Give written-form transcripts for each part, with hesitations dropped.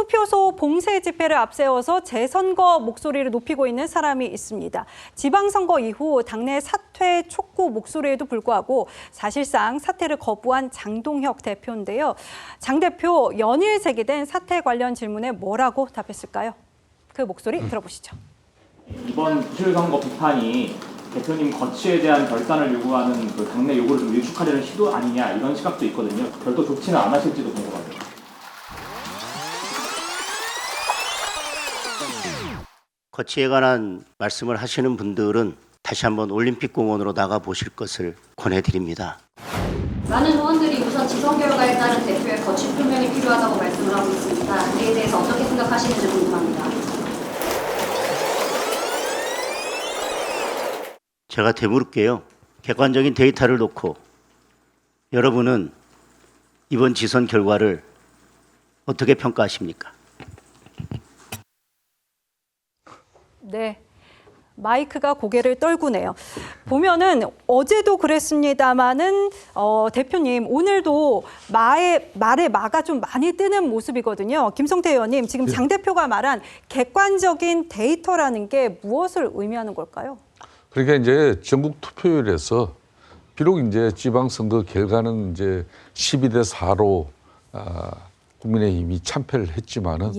투표소 봉쇄 집회를 앞세워서 재선거 목소리를 높이고 있는 사람이 있습니다. 지방선거 이후 당내 사퇴 촉구 목소리에도 불구하고 사실상 사퇴를 거부한 장동혁 대표인데요. 장 대표 연일 제기된 사퇴 관련 질문에 뭐라고 답했을까요? 그 목소리 들어보시죠. 이번 부실선거 비판이 대표님 거취에 대한 결산을 요구하는 그 당내 요구를 좀 일축하려는 시도 아니냐 이런 시각도 있거든요. 별도 좋지는 않으실지도 궁금합니다. 거취에 관한 말씀을 하시는 분들은 다시 한번 올림픽공원으로 나가보실 것을 권해드립니다. 많은 의원들이 우선 지선 결과에 따른 대표의 거취 표명이 필요하다고 말씀을 하고 있습니다. 이에 대해서 어떻게 생각하시는지 궁금합니다. 제가 되물을게요. 객관적인 데이터를 놓고 여러분은 이번 지선 결과를 어떻게 평가하십니까? 네. 마이크가 고개를 떨구네요. 보면은 어제도 그랬습니다마는 대표님 오늘도 말에 마가 좀 많이 뜨는 모습이거든요. 김성태 의원님, 지금 장 대표가 말한 객관적인 데이터라는 게 무엇을 의미하는 걸까요? 그러니까 이제 전국 투표율에서 비록 이제 지방선거 결과는 이제 12대 4로 국민의힘이 참패를 했지만은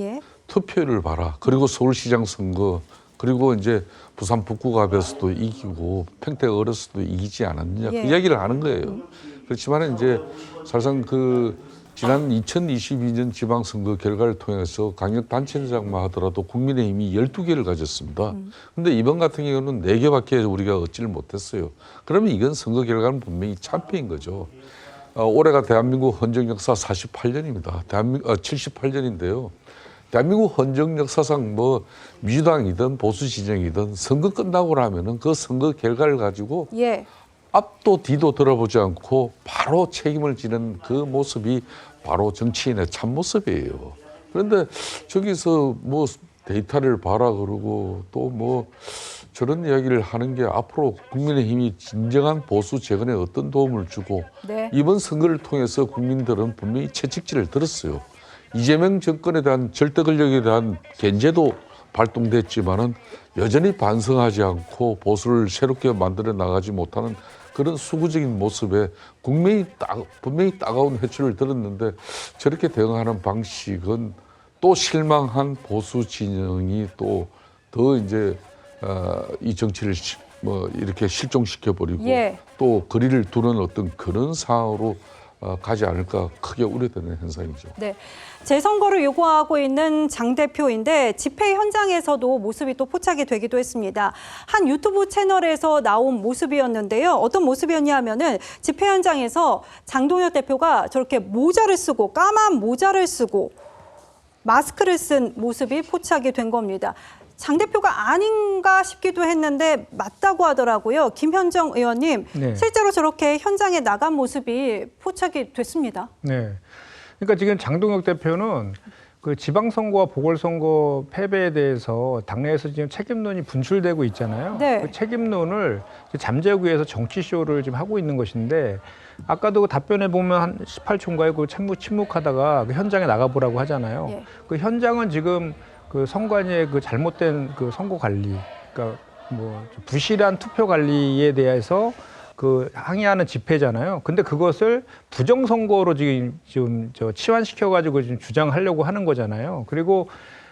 투표율을 봐라. 그리고 서울시장 선거 그리고 이제 부산 북구갑에서도 이기고 평택을에서도 이기지 않았느냐 그 이야기를 하는 거예요. 그렇지만 이제 사실상 그 지난 2022년 지방선거 결과를 통해서 강력단체장만 하더라도 국민의힘이 12개를 가졌습니다. 그런데 이번 같은 경우는 4개밖에 우리가 얻지를 못했어요. 그러면 이건 선거 결과는 분명히 참패인 거죠. 올해가 대한민국 헌정 역사 48년입니다. 78년인데요. 대한민국 헌정 역사상 뭐 민주당이든 보수 진영이든 선거 끝나고 나면은 그 선거 결과를 가지고 앞도 뒤도 돌아보지 않고 바로 책임을 지는 그 모습이 바로 정치인의 참 모습이에요. 그런데 저기서 뭐 데이터를 봐라 그러고 또 뭐 저런 이야기를 하는 게 앞으로 국민의힘이 진정한 보수 재건에 어떤 도움을 주고 이번 선거를 통해서 국민들은 분명히 채찍질을 들었어요. 이재명 정권에 대한 절대 권력에 대한 견제도 발동됐지만은 여전히 반성하지 않고 보수를 새롭게 만들어 나가지 못하는 그런 수구적인 모습에 분명히 따가운 회초를 들었는데 저렇게 대응하는 방식은 또 실망한 보수 진영이 또 더 이제 이 정치를 뭐 이렇게 실종시켜 버리고 또 거리를 두는 어떤 그런 상황으로 가지 않을까 크게 우려되는 현상이죠. 네, 재선거를 요구하고 있는 장 대표인데 집회 현장에서도 모습이 또 포착이 되기도 했습니다. 한 유튜브 채널에서 나온 모습이었는데요. 어떤 모습이었냐면은 집회 현장에서 장동혁 대표가 저렇게 모자를 쓰고 까만 모자를 쓰고 마스크를 쓴 모습이 포착이 된 겁니다. 장 대표가 아닌가 싶기도 했는데 맞다고 하더라고요. 김현정 의원님, 실제로 저렇게 현장에 나간 모습이 포착이 됐습니다. 네. 그러니까 지금 장동혁 대표는 그 지방선거와 보궐선거 패배에 대해서 당내에서 지금 책임론이 분출되고 있잖아요. 그 책임론을 잠재우기 위해서 정치쇼를 지금 하고 있는 것인데 아까도 그 답변에 보면 한 18초인가에 그 침묵하다가 그 현장에 나가보라고 하잖아요. 그 현장은 지금 그 선관위의 그 잘못된 그 선거 관리, 그러니까 뭐 부실한 투표 관리에 대해서 그 항의하는 집회잖아요. 근데 그것을 부정선거로 지금 치환시켜가지고 지금 주장하려고 하는 거잖아요. 그리고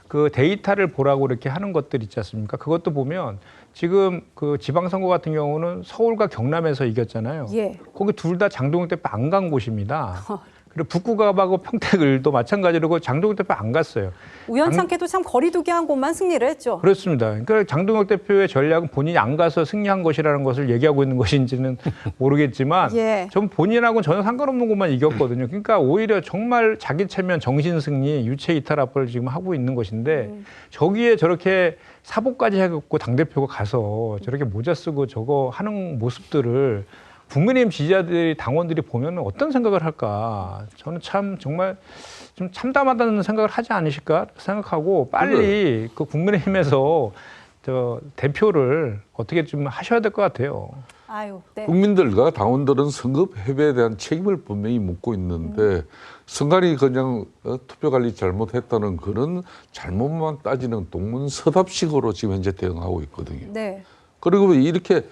그 데이터를 보라고 이렇게 하는 것들 있지 않습니까? 그것도 보면 지금 그 지방선거 같은 경우는 서울과 경남에서 이겼잖아요. 거기 둘 다 장동혁 대표 안 간 곳입니다. 그리고 북구갑하고 평택을도 마찬가지로 장동혁 대표 안 갔어요. 우연찮게도 참 거리두기 한 곳만 승리를 했죠. 그렇습니다. 그러니까 장동혁 대표의 전략은 본인이 안 가서 승리한 것이라는 것을 얘기하고 있는 것인지는 모르겠지만 전 본인하고는 전혀 상관없는 곳만 이겼거든요. 그러니까 오히려 정말 자기 체면 정신승리, 유체이탈압을 지금 하고 있는 것인데 저기에 저렇게 사보까지 해갖고 당대표가 가서 저렇게 모자 쓰고 저거 하는 모습들을 국민의힘 지지자들이 당원들이 보면 어떤 생각을 할까? 저는 참 정말 좀 참담하다는 생각을 하지 않으실까 생각하고 빨리 그 국민의힘에서 대표를 어떻게 좀 하셔야 될 것 같아요. 아유, 네. 국민들과 당원들은 선거 패배에 대한 책임을 분명히 묻고 있는데 선관위 그냥 투표 관리 잘못했다는 그런 잘못만 따지는 동문서답식으로 지금 현재 대응하고 있거든요. 네. 그리고 이렇게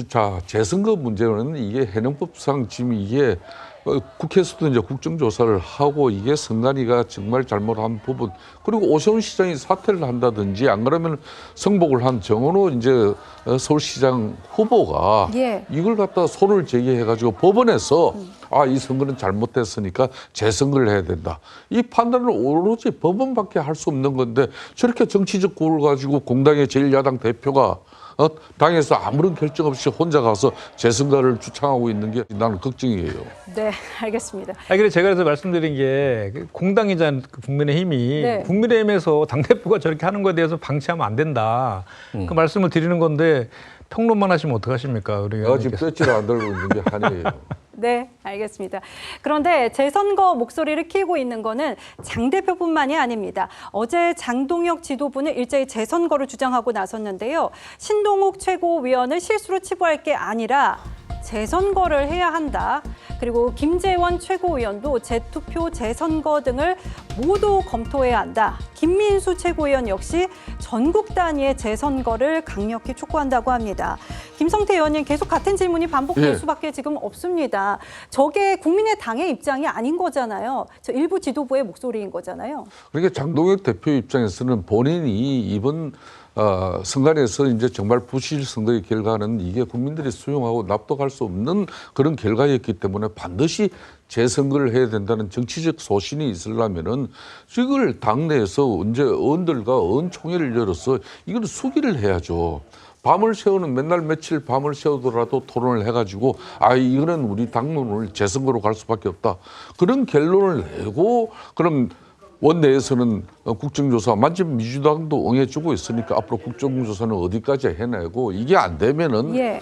자 재선거 문제는 이게 현행법상 지금 이게 국회에서도 이제 국정조사를 하고 이게 선관위가 정말 잘못한 부분 그리고 오세훈 시장이 사퇴를 한다든지 안 그러면 승복을 한 정원호 이제 서울시장 후보가 예. 이걸 갖다 손을 제기해가지고 법원에서 이 선거는 잘못됐으니까 재선거를 해야 된다. 이 판단을 오로지 법원밖에 할 수 없는 건데 저렇게 정치적 구호를 가지고 공당의 제1야당 대표가 당에서 아무런 결정 없이 혼자 가서 재선거를 주창하고 있는 게 나는 걱정이에요. 네, 알겠습니다. 그래서 제가 그래서 말씀드린 게 공당이자 국민의힘이 네. 국민의힘에서 당대표가 저렇게 하는 거에 대해서 방치하면 안 된다. 그 말씀을 드리는 건데 평론만 하시면 어떡하십니까? 내가 지금 뼈치를 안 들고 있는 게 한이에요. 네, 알겠습니다. 그런데 재선거 목소리를 키우고 있는 거는 장 대표뿐만이 아닙니다. 어제 장동혁 지도부는 일제히 재선거를 주장하고 나섰는데요. 신동욱 최고위원을 실수로 치부할 게 아니라 재선거를 해야 한다. 그리고 김재원 최고위원도 재투표, 재선거 등을 모두 검토해야 한다. 김민수 최고위원 역시 전국 단위의 재선거를 강력히 촉구한다고 합니다. 김성태 의원님 계속 같은 질문이 반복될 수밖에 지금 없습니다. 저게 국민의당의 입장이 아닌 거잖아요. 저 일부 지도부의 목소리인 거잖아요. 그러니까 장동혁 대표 입장에서는 본인이 이번 선관위에서 이제 정말 부실 선거의 결과는 이게 국민들이 수용하고 납득할 수 없는 그런 결과였기 때문에 반드시 재선거를 해야 된다는 정치적 소신이 있으려면은 이걸 당내에서 언제 의원들과 의원 총회를 열어서 이걸 수기를 해야죠. 밤을 새우는 맨날 며칠 밤을 새우더라도 토론을 해가지고 이거는 우리 당론을 재선거로 갈 수밖에 없다. 그런 결론을 내고 그럼 원내에서는 국정조사 만점 민주당도 응해주고 있으니까 앞으로 국정조사는 어디까지 해내고 이게 안 되면은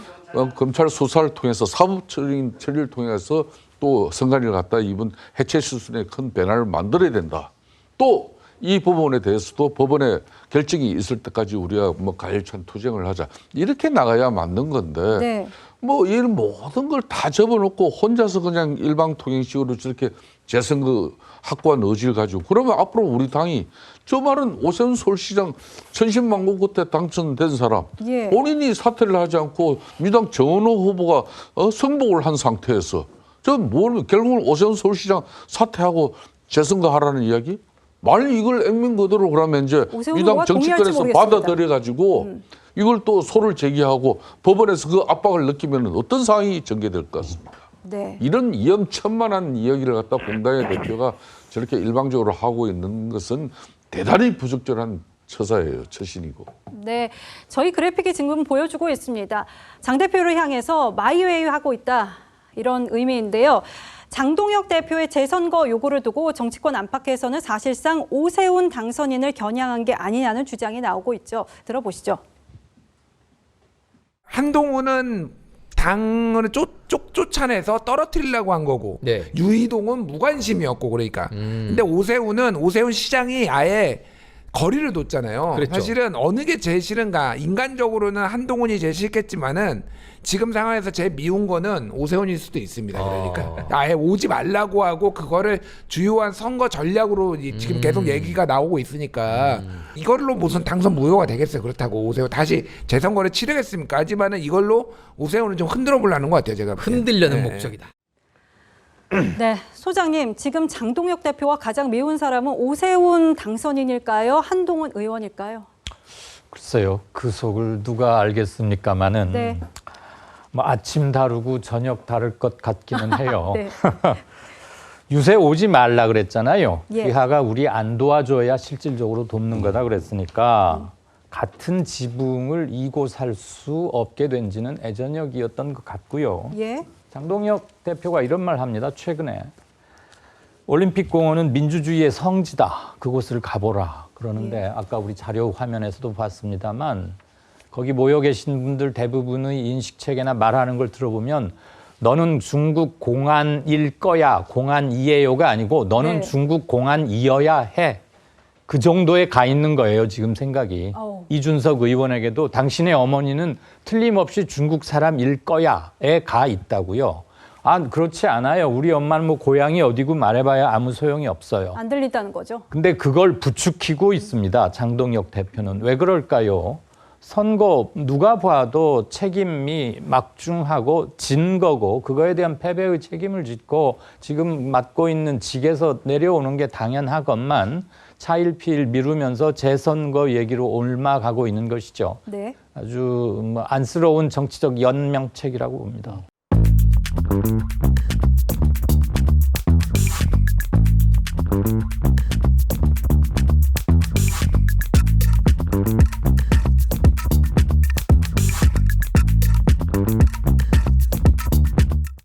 검찰 수사를 통해서 사법 처리를 통해서 또 선관위를 갖다 이번 해체 수순의 큰 변화를 만들어야 된다. 또 이 부분에 대해서도 법원의 결정이 있을 때까지 우리가 가열찬 투쟁을 하자. 이렇게 나가야 맞는 건데 이런 모든 걸 다 접어놓고 혼자서 그냥 일방통행식으로 저렇게 재선거 확고한 의지를 가지고 그러면 앞으로 우리 당이 저 말은 오세훈 서울시장 천신만고 끝에 당선된 사람 본인이 사퇴를 하지 않고 민주당 정원호 후보가 승복을 한 상태에서 결국은 오세훈 서울시장 사퇴하고 재선거 하라는 이야기? 만약 이걸 액면그대로 그러면 이제 민주당 정치권에서 받아들여가지고 이걸 또 소를 제기하고 법원에서 그 압박을 느끼면 어떤 상황이 전개될 것 같습니까? 이런 위험천만한 이야기를 갖다 공당의 대표가 저렇게 일방적으로 하고 있는 것은 대단히 부적절한 처사예요. 처신이고. 네, 저희 그래픽이 지금 보여주고 있습니다. 장 대표를 향해서 마이웨이 하고 있다. 이런 의미인데요. 장동혁 대표의 재선거 요구를 두고 정치권 안팎에서는 사실상 오세훈 당선인을 겨냥한 게 아니냐는 주장이 나오고 있죠. 들어보시죠. 한동훈은 당을 쫓아내서 떨어뜨리려고 한 거고 유이동은 무관심이었고 그러니까 근데 오세훈 시장이 아예 거리를 뒀잖아요. 그랬죠. 사실은 어느 게 제일 싫은가 인간적으로는 한동훈이 제일 싫겠지만은 지금 상황에서 제일 미운 거는 오세훈일 수도 있습니다. 그러니까 아예 오지 말라고 하고 그거를 주요한 선거 전략으로 지금 계속 얘기가 나오고 있으니까 이걸로 무슨 당선 무효가 되겠어요. 그렇다고 오세훈 다시 재선거를 치르겠습니까? 하지만은 이걸로 오세훈은 좀 흔들어 보려는 것 같아요. 제가 흔들려는 목적이다. 네, 소장님, 지금 장동혁 대표와 가장 미운 사람은 오세훈 당선인일까요? 한동훈 의원일까요? 글쎄요, 그 속을 누가 알겠습니까마는 아침 다르고 저녁 다를 것 같기는 해요. 유세 오지 말라 그랬잖아요. 귀하가 우리 안 도와줘야 실질적으로 돕는 거다 그랬으니까 같은 지붕을 이고 살 수 없게 된 지는 애저녁이었던 것 같고요. 장동혁 대표가 이런 말 합니다. 최근에 올림픽 공원은 민주주의의 성지다. 그곳을 가보라. 그러는데 아까 우리 자료 화면에서도 봤습니다만 거기 모여 계신 분들 대부분의 인식체계나 말하는 걸 들어보면 너는 중국 공안일 거야. 공안이에요가 아니고 너는 중국 공안이어야 해. 그 정도에 가 있는 거예요. 지금 생각이. 이준석 의원에게도 당신의 어머니는 틀림없이 중국 사람일 거야에 가 있다고요. 아, 그렇지 않아요. 우리 엄마는 뭐 고향이 어디고 말해봐야 아무 소용이 없어요. 안 들린다는 거죠. 근데 그걸 부추기고 있습니다. 장동혁 대표는. 왜 그럴까요? 선거 누가 봐도 책임이 막중하고 진 거고 그거에 대한 패배의 책임을 짓고 지금 맡고 있는 직에서 내려오는 게 당연하건만 차일피일 미루면서 재선거 얘기로 옮아가고 있는 것이죠. 네. 아주 안쓰러운 정치적 연명책이라고 봅니다.